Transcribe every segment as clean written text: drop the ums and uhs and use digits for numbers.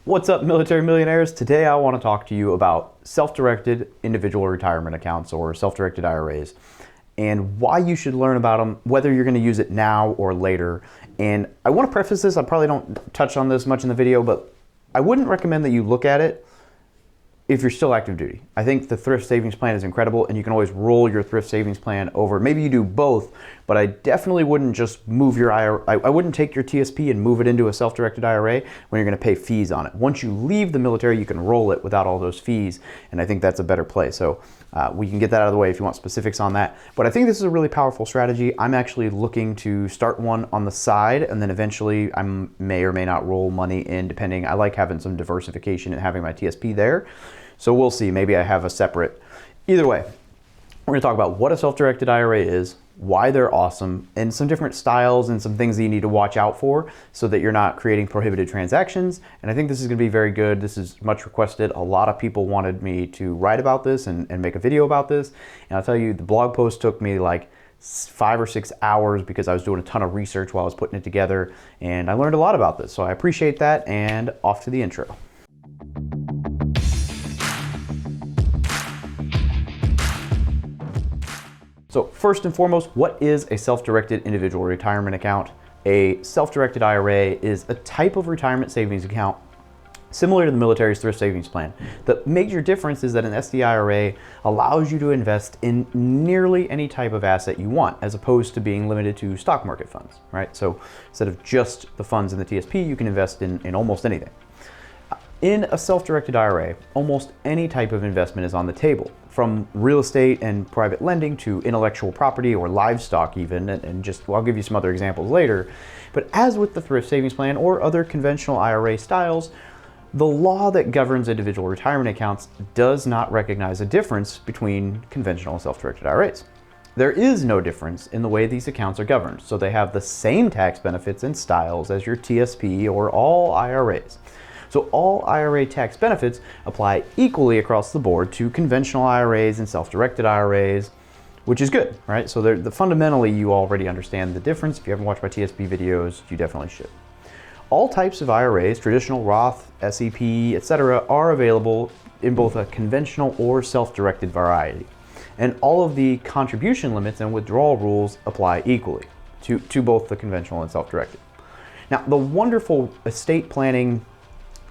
What's up, military millionaires? Today I want to talk to you about self-directed individual retirement accounts, or self-directed IRAs, and why you should learn about them, whether you're going to use it now or later. And I want to preface this, I probably don't touch on this much in the video, but I wouldn't recommend that you look at it if you're still active duty. I think the Thrift Savings Plan is incredible, and you can always roll your Thrift Savings Plan over. Maybe you do both, but I definitely wouldn't just move your IRA. I wouldn't take your TSP and move it into a self-directed IRA when you're gonna pay fees on it. Once you leave the military, you can roll it without all those fees, and I think that's a better play. So we can get that out of the way if you want specifics on that. But I think this is a really powerful strategy. I'm actually looking to start one on the side, and then eventually I may or may not roll money in, depending. I like having some diversification and having my TSP there. So we'll see, maybe I have a separate. Either way, we're gonna talk about what a self-directed IRA is, why they're awesome, and some different styles and some things that you need to watch out for so that you're not creating prohibited transactions. And I think this is gonna be very good. This is much requested. A lot of people wanted me to write about this and make a video about this. And I'll tell you, the blog post took me like 5 or 6 hours because I was doing a ton of research while I was putting it together, and I learned a lot about this. So I appreciate that, and off to the intro. So first and foremost, what is a self-directed individual retirement account? A self-directed IRA is a type of retirement savings account similar to the military's Thrift Savings Plan. The major difference is that an SDIRA allows you to invest in nearly any type of asset you want, as opposed to being limited to stock market funds, right? So instead of just the funds in the TSP, you can invest in almost anything. In a self-directed IRA, almost any type of investment is on the table, from real estate and private lending to intellectual property or livestock even, and just, well, I'll give you some other examples later. But as with the Thrift Savings Plan or other conventional IRA styles, the law that governs individual retirement accounts does not recognize a difference between conventional and self-directed IRAs. There is no difference in the way these accounts are governed, so they have the same tax benefits and styles as your TSP or all IRAs. So all IRA tax benefits apply equally across the board to conventional IRAs and self-directed IRAs, which is good, right? So fundamentally, you already understand the difference. If you haven't watched my TSP videos, you definitely should. All types of IRAs, traditional, Roth, SEP, etc., are available in both a conventional or self-directed variety. And all of the contribution limits and withdrawal rules apply equally to both the conventional and self-directed. Now, the wonderful estate planning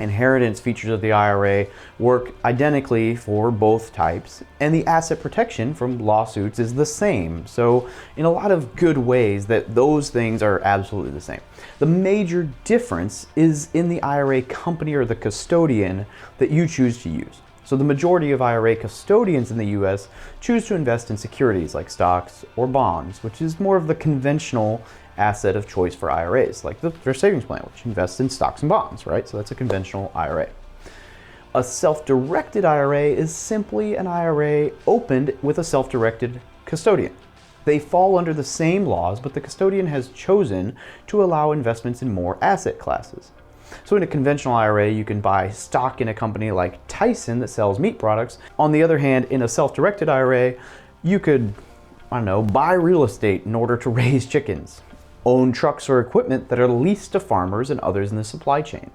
inheritance features of the IRA work identically for both types, and the asset protection from lawsuits is the same. So in a lot of good ways, that those things are absolutely the same. The major difference is in the IRA company or the custodian that you choose to use. So the majority of IRA custodians in the US choose to invest in securities like stocks or bonds, which is more of the conventional asset of choice for IRAs, like the Thrift Savings Plan, which invests in stocks and bonds, right? So that's a conventional IRA. A self-directed IRA is simply an IRA opened with a self-directed custodian. They fall under the same laws, but the custodian has chosen to allow investments in more asset classes. So in a conventional IRA, you can buy stock in a company like Tyson that sells meat products. On the other hand, in a self-directed IRA, you could, I don't know, buy real estate in order to raise chickens, own trucks or equipment that are leased to farmers and others in the supply chain,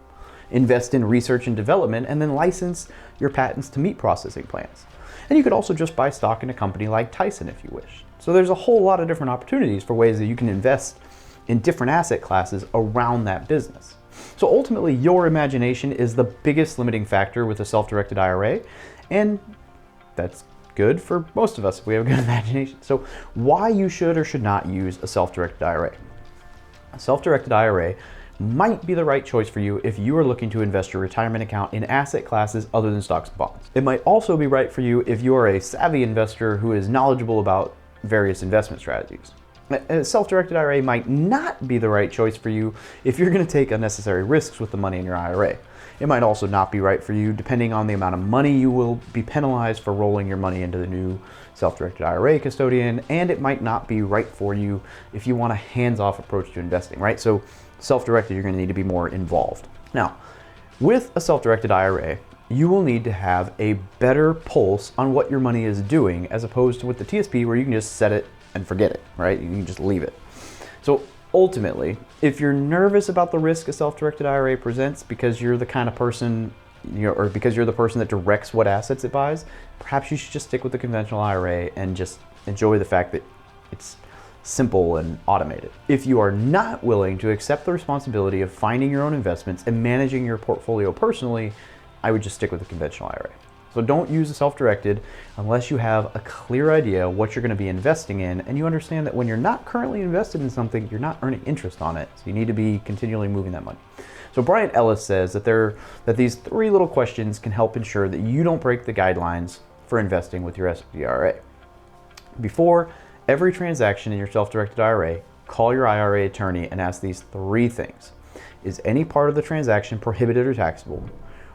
invest in research and development, and then license your patents to meat processing plants. And you could also just buy stock in a company like Tyson if you wish. So there's a whole lot of different opportunities for ways that you can invest in different asset classes around that business. So ultimately, your imagination is the biggest limiting factor with a self-directed IRA, and that's good for most of us if we have a good imagination. So why you should or should not use a self-directed IRA? A self-directed IRA might be the right choice for you if you are looking to invest your retirement account in asset classes other than stocks and bonds. It might also be right for you if you are a savvy investor who is knowledgeable about various investment strategies. A self-directed IRA might not be the right choice for you if you're going to take unnecessary risks with the money in your IRA. It might also not be right for you depending on the amount of money you will be penalized for rolling your money into the new self-directed IRA custodian, and it might not be right for you if you want a hands-off approach to investing, right? So self-directed, you're going to need to be more involved. Now, with a self-directed IRA, you will need to have a better pulse on what your money is doing, as opposed to with the TSP where you can just set it and forget it, right? You can just leave it. So ultimately, If you're nervous about the risk a self-directed IRA presents because you're the kind of person, or because you're the person that directs what assets it buys, perhaps you should just stick with the conventional IRA and just enjoy the fact that it's simple and automated. If you are not willing to accept the responsibility of finding your own investments and managing your portfolio personally, I would just stick with the conventional IRA. So don't use a self-directed unless you have a clear idea what you're going to be investing in, and you understand that when you're not currently invested in something, you're not earning interest on it. So you need to be continually moving that money. So Brian Ellis says that these 3 little questions can help ensure that you don't break the guidelines for investing with your SDIRA. Before every transaction in your self-directed IRA, call your IRA attorney and ask these 3 things. Is any part of the transaction prohibited or taxable?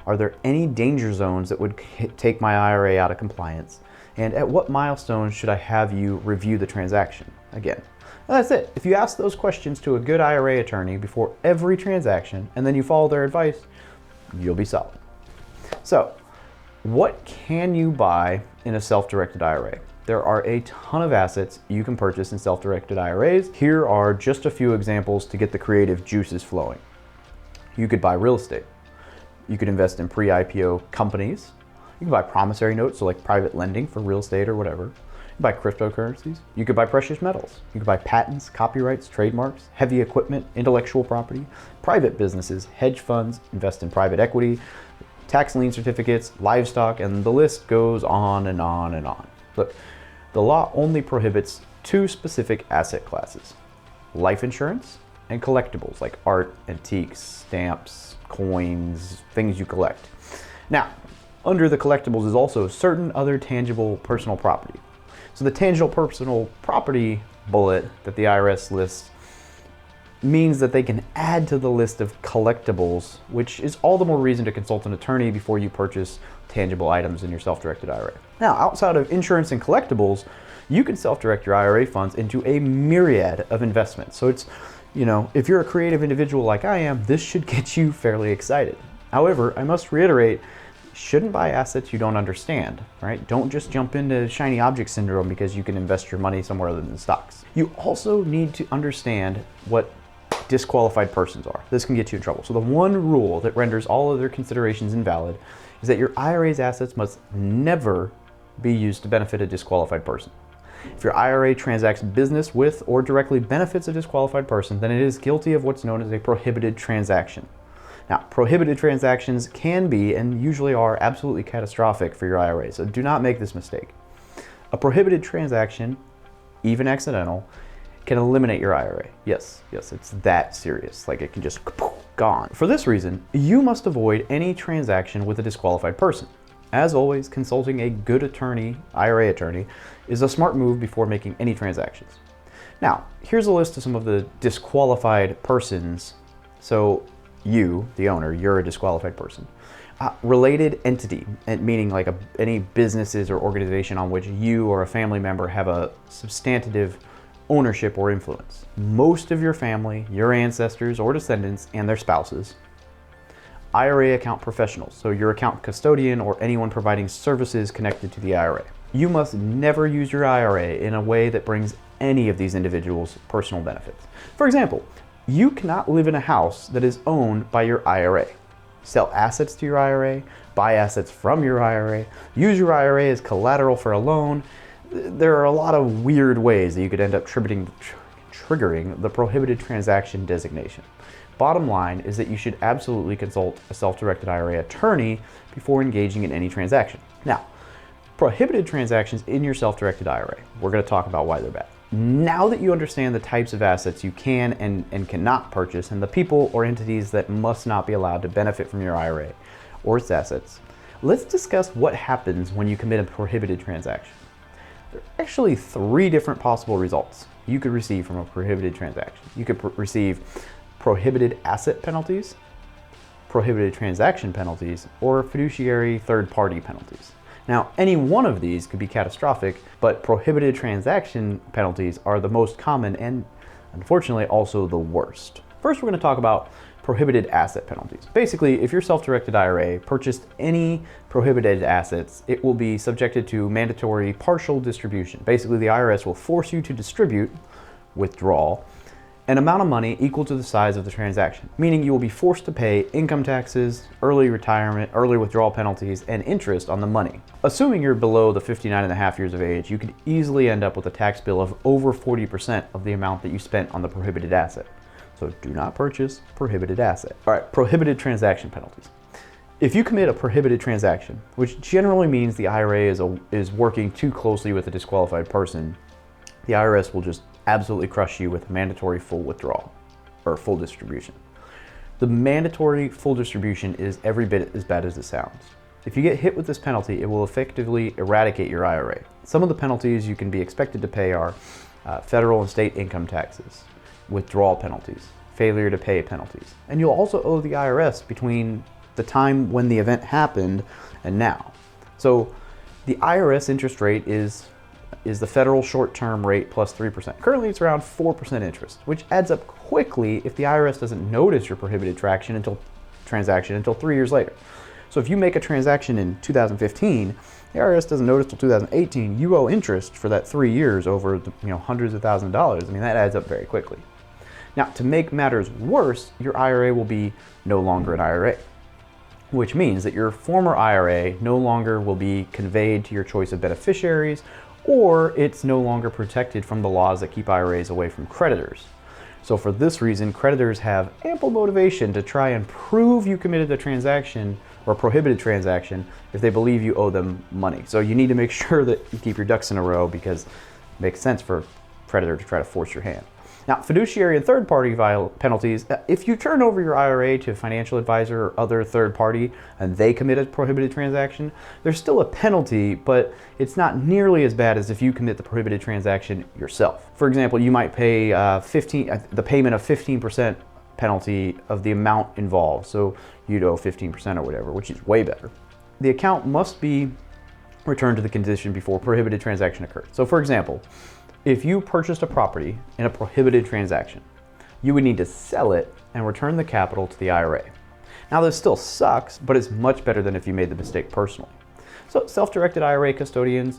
Are there any danger zones that would take my IRA out of compliance? And at what milestone should I have you review the transaction? Again, that's it. If you ask those questions to a good IRA attorney before every transaction, and then you follow their advice, you'll be solid. So, what can you buy in a self-directed IRA? There are a ton of assets you can purchase in self-directed IRAs. Here are just a few examples to get the creative juices flowing. You could buy real estate. You could invest in pre-IPO companies. You can buy promissory notes, so like private lending for real estate or whatever. You can buy cryptocurrencies. You could buy precious metals. You could buy patents, copyrights, trademarks, heavy equipment, intellectual property, private businesses, hedge funds, invest in private equity, tax lien certificates, livestock, and the list goes on and on and on. Look, the law only prohibits 2 specific asset classes: life insurance and collectibles like art, antiques, stamps, coins, things you collect. Now, under the collectibles is also certain other tangible personal property. So the tangible personal property bullet that the IRS lists means that they can add to the list of collectibles, which is all the more reason to consult an attorney before you purchase tangible items in your self-directed IRA. Now, outside of insurance and collectibles, you can self-direct your IRA funds into a myriad of investments. So it's, if you're a creative individual like I am, this should get you fairly excited. However, I must reiterate, you shouldn't buy assets you don't understand, right? Don't just jump into shiny object syndrome because you can invest your money somewhere other than stocks. You also need to understand what disqualified persons are. This can get you in trouble. So the one rule that renders all other considerations invalid is that your IRA's assets must never be used to benefit a disqualified person. If your IRA transacts business with or directly benefits a disqualified person, then it is guilty of what's known as a prohibited transaction. Now, prohibited transactions can be and usually are absolutely catastrophic for your IRA, so do not make this mistake. A prohibited transaction, even accidental, can eliminate your IRA. Yes, it's that serious. Like it can just gone. For this reason, you must avoid any transaction with a disqualified person. As always, consulting a good attorney, IRA attorney, is a smart move before making any transactions. Now, here's a list of some of the disqualified persons. So you, the owner, you're a disqualified person. Related entity, meaning like any businesses or organization on which you or a family member have a substantive ownership or influence. Most of your family, your ancestors or descendants, and their spouses. IRA account professionals, so your account custodian or anyone providing services connected to the IRA. You must never use your IRA in a way that brings any of these individuals personal benefits. For example, you cannot live in a house that is owned by your IRA. Sell assets to your IRA, buy assets from your IRA, use your IRA as collateral for a loan. There are a lot of weird ways that you could end up triggering the prohibited transaction designation. Bottom line is that you should absolutely consult a self-directed IRA attorney before engaging in any transaction. Now, prohibited transactions in your self-directed IRA, we're going to talk about why they're bad. Now that you understand the types of assets you can and cannot purchase and the people or entities that must not be allowed to benefit from your IRA or its assets, let's discuss what happens when you commit a prohibited transaction. There are actually 3 different possible results you could receive from a prohibited transaction. You could receive prohibited asset penalties, prohibited transaction penalties, or fiduciary third-party penalties. Now, any one of these could be catastrophic, but prohibited transaction penalties are the most common and, unfortunately, also the worst. First, we're going to talk about prohibited asset penalties. Basically, if your self-directed IRA purchased any prohibited assets, it will be subjected to mandatory partial distribution. Basically, the IRS will force you to distribute, withdrawal, an amount of money equal to the size of the transaction, meaning you will be forced to pay income taxes, early retirement, early withdrawal penalties, and interest on the money. Assuming you're below the 59.5 years of age, you could easily end up with a tax bill of over 40% of the amount that you spent on the prohibited asset. So do not purchase prohibited asset. All right, prohibited transaction penalties. If you commit a prohibited transaction, which generally means the IRA is working too closely with a disqualified person, the IRS will just absolutely crush you with mandatory full withdrawal or full distribution. The mandatory full distribution is every bit as bad as it sounds. If you get hit with this penalty, it will effectively eradicate your IRA. Some of the penalties you can be expected to pay are federal and state income taxes, withdrawal penalties, failure to pay penalties, and you'll also owe the IRS between the time when the event happened and now. So the IRS interest rate is the federal short-term rate plus 3%. Currently it's around 4% interest, which adds up quickly if the IRS doesn't notice your prohibited transaction until 3 years later. So if you make a transaction in 2015, the IRS doesn't notice till 2018, you owe interest for that 3 years over hundreds of thousands of dollars. I mean, that adds up very quickly. Now, to make matters worse, your IRA will be no longer an IRA, which means that your former IRA no longer will be conveyed to your choice of beneficiaries, or it's no longer protected from the laws that keep IRAs away from creditors. So for this reason, creditors have ample motivation to try and prove you committed a transaction or prohibited transaction if they believe you owe them money. So you need to make sure that you keep your ducks in a row, because it makes sense for a creditor to try to force your hand. Now, fiduciary and third-party penalties, if you turn over your IRA to a financial advisor or other third party and they commit a prohibited transaction, there's still a penalty, but it's not nearly as bad as if you commit the prohibited transaction yourself. For example, you might pay the payment of 15% penalty of the amount involved, so you'd owe 15% or whatever, which is way better. The account must be returned to the condition before prohibited transaction occurred. So for example, if you purchased a property in a prohibited transaction, you would need to sell it and return the capital to the IRA. Now this still sucks, but it's much better than if you made the mistake personally. So self-directed IRA custodians,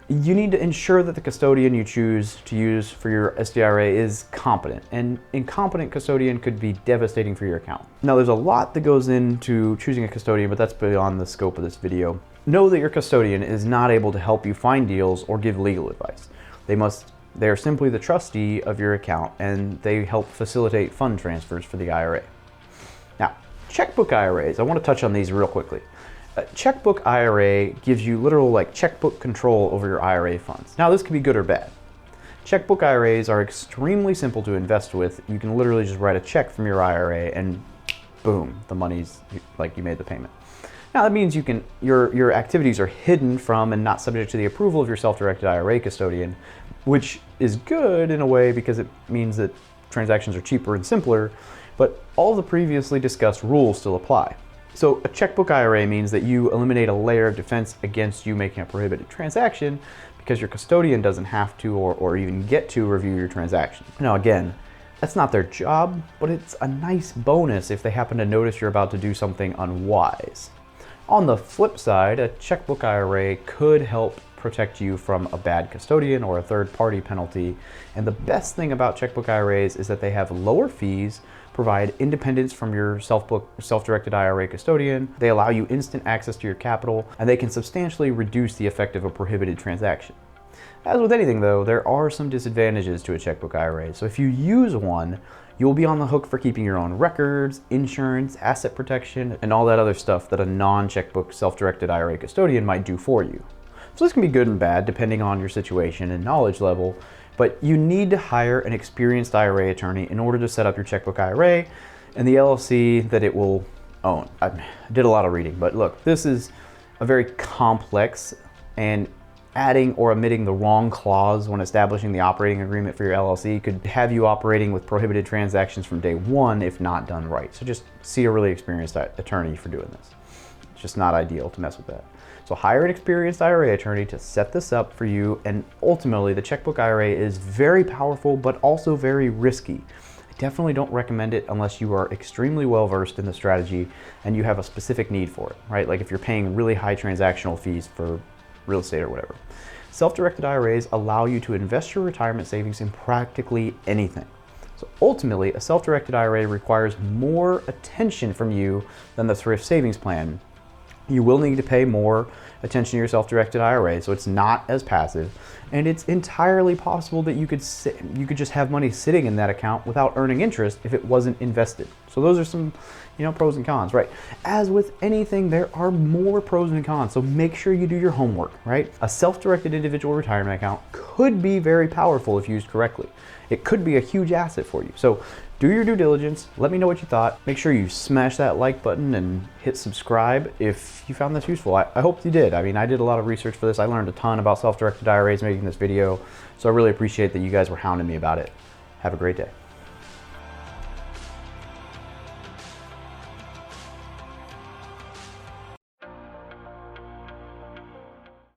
you need to ensure that the custodian you choose to use for your SDIRA is competent. An incompetent custodian could be devastating for your account. Now there's a lot that goes into choosing a custodian, but that's beyond the scope of this video. Know that your custodian is not able to help you find deals or give legal advice. They are simply the trustee of your account, and they help facilitate fund transfers for the IRA. Now, checkbook IRAs, I want to touch on these real quickly. A checkbook IRA gives you literal checkbook control over your IRA funds. Now, this can be good or bad. Checkbook IRAs are extremely simple to invest with. You can literally just write a check from your IRA and boom, the money's you made the payment. Now that means your activities are hidden from and not subject to the approval of your self-directed IRA custodian, which is good in a way because it means that transactions are cheaper and simpler, but all the previously discussed rules still apply. So a checkbook IRA means that you eliminate a layer of defense against you making a prohibited transaction because your custodian doesn't have to or even get to review your transaction. Now again, that's not their job, but it's a nice bonus if they happen to notice you're about to do something unwise. On the flip side, a checkbook IRA could help protect you from a bad custodian or a third-party penalty. And the best thing about checkbook IRAs is that they have lower fees, provide independence from your self-directed IRA custodian, they allow you instant access to your capital, and they can substantially reduce the effect of a prohibited transaction. As with anything though, there are some disadvantages to a checkbook IRA. So if you use one, you'll be on the hook for keeping your own records, insurance, asset protection, and all that other stuff that a non-checkbook self-directed IRA custodian might do for you. So this can be good and bad depending on your situation and knowledge level, but you need to hire an experienced IRA attorney in order to set up your checkbook IRA and the LLC that it will own. I did a lot of reading, but look, this is a very complex, and adding or omitting the wrong clause when establishing the operating agreement for your LLC could have you operating with prohibited transactions from day one if not done right. So just see a really experienced attorney for doing this. It's just not ideal to mess with that. So hire an experienced IRA attorney to set this up for you, and ultimately the checkbook IRA is very powerful but also very risky. I definitely don't recommend it unless you are extremely well versed in the strategy and you have a specific need for it, right? Like if you're paying really high transactional fees for real estate or whatever. Self-directed IRAs allow you to invest your retirement savings in practically anything. So ultimately, a self-directed IRA requires more attention from you than the Thrift Savings Plan. You will need to pay more attention to your self-directed IRA, so it's not as passive, and it's entirely possible that you could just have money sitting in that account without earning interest if it wasn't invested. So those are some, pros and cons, right? As with anything, there are more pros and cons, so make sure you do your homework, right? A self-directed individual retirement account could be very powerful if used correctly. It could be a huge asset for you. So do your due diligence. Let me know what you thought. Make sure you smash that like button and hit subscribe if you found this useful. I hope you did. I mean, I did a lot of research for this. I learned a ton about self-directed IRAs making this video, so I really appreciate that you guys were hounding me about it. Have a great day.